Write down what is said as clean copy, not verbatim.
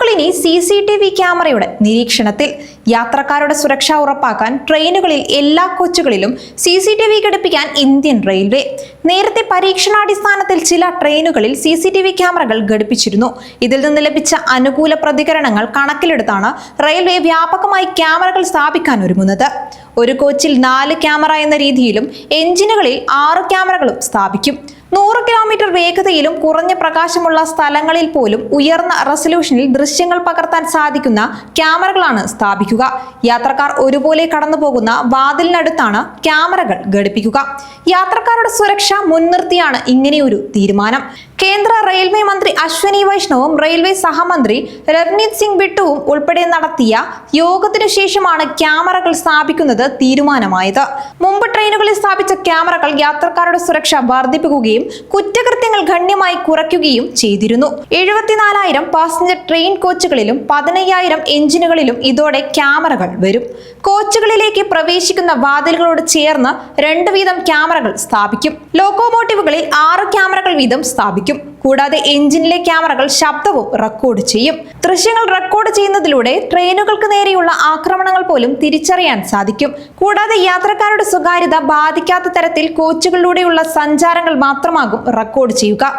ട്രെയിനുകൾ ഇനി CCTV ക്യാമറയുടെ നിരീക്ഷണത്തിൽ. യാത്രക്കാരുടെ സുരക്ഷ ഉറപ്പാക്കാൻ ട്രെയിനുകളിൽ എല്ലാ കോച്ചുകളിലും CCTV ഘടിപ്പിക്കാൻ ഇന്ത്യൻ റെയിൽവേ. നേരത്തെ പരീക്ഷണാടിസ്ഥാനത്തിൽ ചില ട്രെയിനുകളിൽ CCTV ക്യാമറകൾ ഘടിപ്പിച്ചിരുന്നു. ഇതിൽ നിന്ന് ലഭിച്ച അനുകൂല പ്രതികരണങ്ങൾ കണക്കിലെടുത്താണ് റെയിൽവേ വ്യാപകമായി ക്യാമറകൾ സ്ഥാപിക്കാൻ ഒരുങ്ങുന്നത്. ഒരു കോച്ചിൽ 4 ക്യാമറ എന്ന രീതിയിലും എഞ്ചിനുകളിൽ 6 ക്യാമറകളും സ്ഥാപിക്കും. 100 കിലോമീറ്റർ വേഗതയിലും കുറഞ്ഞ പ്രകാശമുള്ള സ്ഥലങ്ങളിൽ പോലും ഉയർന്ന റെസല്യൂഷനിൽ ദൃശ്യങ്ങൾ പകർത്താൻ സാധിക്കുന്ന ക്യാമറകളാണ് സ്ഥാപിക്കുക. യാത്രക്കാർ ഒരുപോലെ കടന്നുപോകുന്ന വാതിലിനടുത്താണ് ക്യാമറകൾ ഘടിപ്പിക്കുക. യാത്രക്കാരുടെ സുരക്ഷ മുൻനിർത്തിയാണ് ഇങ്ങനെയൊരു തീരുമാനം. കേന്ദ്ര റെയിൽവേ മന്ത്രി അശ്വനി വൈഷ്ണവും റെയിൽവേ സഹമന്ത്രി രവ്നീത് സിംഗ് ബിട്ടുവും ഉൾപ്പെടെ നടത്തിയ യോഗത്തിനു ശേഷമാണ് ക്യാമറകൾ സ്ഥാപിക്കുന്നത് തീരുമാനമായത്. മുമ്പ് ട്രെയിനുകളിൽ സ്ഥാപിച്ച ക്യാമറകൾ യാത്രക്കാരുടെ സുരക്ഷ വർദ്ധിപ്പിക്കുകയും കുറ്റകൃത്യങ്ങൾ ഗണ്യമായി കുറയ്ക്കുകയും ചെയ്തിരുന്നു. 74,000 പാസഞ്ചർ ട്രെയിൻ കോച്ചുകളിലും 15,000 എഞ്ചിനുകളിലും ഇതോടെ ക്യാമറകൾ വരും. കോച്ചുകളിലേക്ക് പ്രവേശിക്കുന്ന വാതിലുകളോട് ചേർന്ന് 2 വീതം ക്യാമറകൾ സ്ഥാപിക്കും. ലോക്കോമോട്ടീവുകളിൽ 6 ക്യാമറകൾ വീതം സ്ഥാപിക്കും. കൂടാതെ എഞ്ചിനിലെ ക്യാമറകൾ ശബ്ദവും റെക്കോർഡ് ചെയ്യും. ദൃശ്യങ്ങൾ റെക്കോർഡ് ചെയ്യുന്നതിലൂടെ ട്രെയിനുകൾക്ക് നേരെയുള്ള ആക്രമണങ്ങൾ പോലും തിരിച്ചറിയാൻ സാധിക്കും. കൂടാതെ യാത്രക്കാരുടെ സ്വകാര്യത ബാധിക്കാത്ത തരത്തിൽ കോച്ചുകളിലൂടെയുള്ള സഞ്ചാരങ്ങൾ മാത്രമാകും റെക്കോർഡ് ചെയ്യുക.